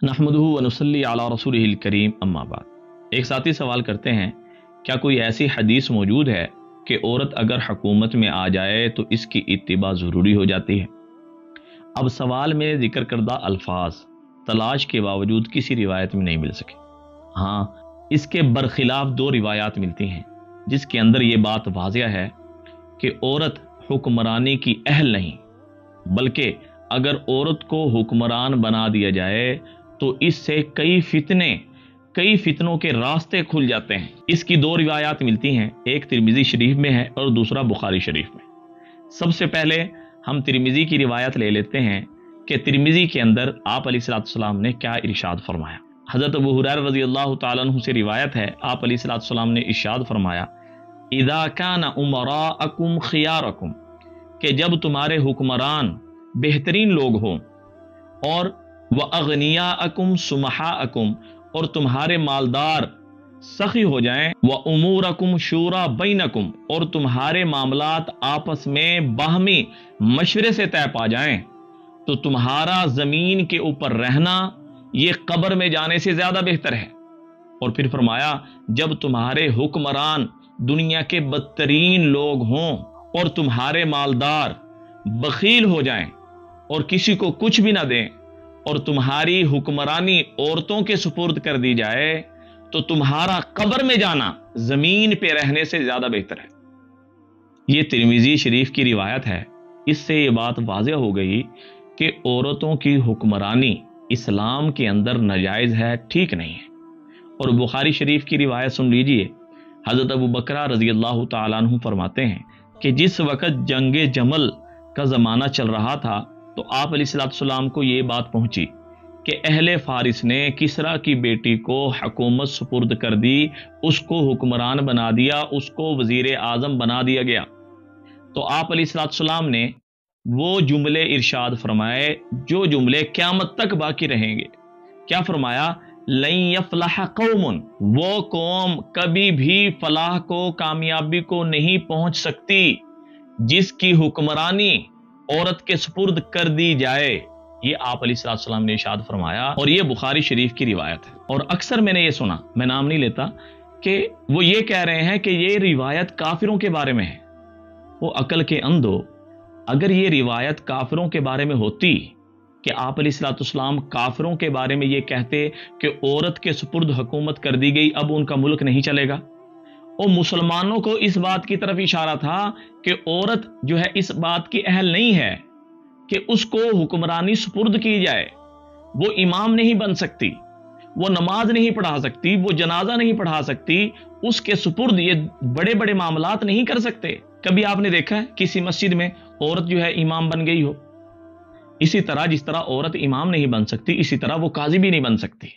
नहमदुहु व नुसल्ली अला रसूलिहिल करीम अम्मा बाद। एक साथी सवाल करते हैं, क्या कोई ऐसी हदीस मौजूद है कि औरत अगर हुकूमत में आ जाए तो इसकी इत्तिबा ज़रूरी हो जाती है। अब सवाल में जिक्र करदा अल्फाज तलाश के बावजूद किसी रिवायत में नहीं मिल सके। हाँ, इसके बरखिलाफ दो रिवायात मिलती हैं जिसके अंदर ये बात वाज़िया है कि औरत हुक्मरानी की अहल नहीं, बल्कि अगर औरत को हुक्मरान बना दिया जाए तो इससे कई फितनों के रास्ते खुल जाते हैं। इसकी दो रिवायात मिलती हैं, एक तिरमिजी शरीफ में है और दूसरा बुखारी शरीफ में। सबसे पहले हम तिरमिजी की रिवायत ले लेते हैं कि तिरमिजी के अंदर आप अलैहिस्सलाम ने क्या इरशाद फरमाया। हज़रत अबू हुरैरा रज़ियल्लाहु ताला अन्हु से रिवायत है, आप अलैहिस्सलाम ने इरशाद फरमाया, इज़ा कान उमराअकुम खियारकुम, कि जब तुम्हारे हुक्मरान बेहतरीन लोग हों, और व अगनियाअकुम सुमहाअकुम, और तुम्हारे मालदार सखी हो जाएं, व उमूरकुम शूरा बैनकुम, और तुम्हारे मामलात आपस में बाहमी मशवरे से तय पा जाएं, तो तुम्हारा जमीन के ऊपर रहना ये कब्र में जाने से ज्यादा बेहतर है। और फिर फरमाया, जब तुम्हारे हुक्मरान दुनिया के बदतरीन लोग हों और तुम्हारे मालदार बखील हो जाएं और किसी को कुछ भी ना दें, और तुम्हारी हुक्मरानी औरतों के सुपुर्द कर दी जाए, तो तुम्हारा कब्र में जाना जमीन पे रहने से ज्यादा बेहतर है। ये तिरमिजी शरीफ की रिवायत है। इससे ये बात वाज़ेह हो गई कि औरतों की हुक्मरानी इस्लाम के अंदर नाजायज है, ठीक नहीं है। और बुखारी शरीफ की रिवायत सुन लीजिए, हजरत अबू बकरा रज़ियल्लाहु ताला अन्हु फरमाते हैं कि जिस वक़्त जंगे जमल का ज़माना चल रहा था तो आप अलैहिस्सलाम को ये बात पहुंची कि अहले फारिस ने किसरा की बेटी को हुकूमत सुपुर्द कर दी, उसको हुक्मरान बना दिया, उसको वजीर आज़म बना दिया गया। तो आप अलैहिस्सलाम ने वो जुमले इरशाद फरमाए जो जुमले क़यामत तक बाकी रहेंगे। क्या फरमाया? लन यफ्लह कौमुन, वो कौम कभी भी फलाह को, कामयाबी को नहीं पहुंच सकती जिसकी हुक्मरानी औरत के सुपुर्द कर दी जाए। ये आप अलैहिस्सलाम ने इरशाद फरमाया, और ये बुखारी शरीफ की रिवायत है। और अक्सर मैंने ये सुना, मैं नाम नहीं लेता, कि वो ये कह रहे हैं कि ये रिवायत काफिरों के बारे में है। वो अकल के अंधो, अगर ये रिवायत काफिरों के बारे में होती कि आप अलैहिस्सलाम काफिरों के बारे में ये कहते कि औरत के सुपुर्द हुकूमत कर दी गई, अब उनका मुल्क नहीं चलेगा, और मुसलमानों को इस बात की तरफ इशारा था कि औरत जो है इस बात की अहल नहीं है कि उसको हुक्मरानी सुपुर्द की जाए, वो इमाम नहीं बन सकती, वो नमाज नहीं पढ़ा सकती, वो जनाजा नहीं पढ़ा सकती, उसके सुपुर्द ये बड़े बड़े मामलात नहीं कर सकते। कभी आपने देखा है किसी मस्जिद में औरत जो है इमाम बन गई हो? इसी तरह जिस तरह औरत इमाम नहीं बन सकती, इसी तरह वो काजी भी नहीं बन सकती।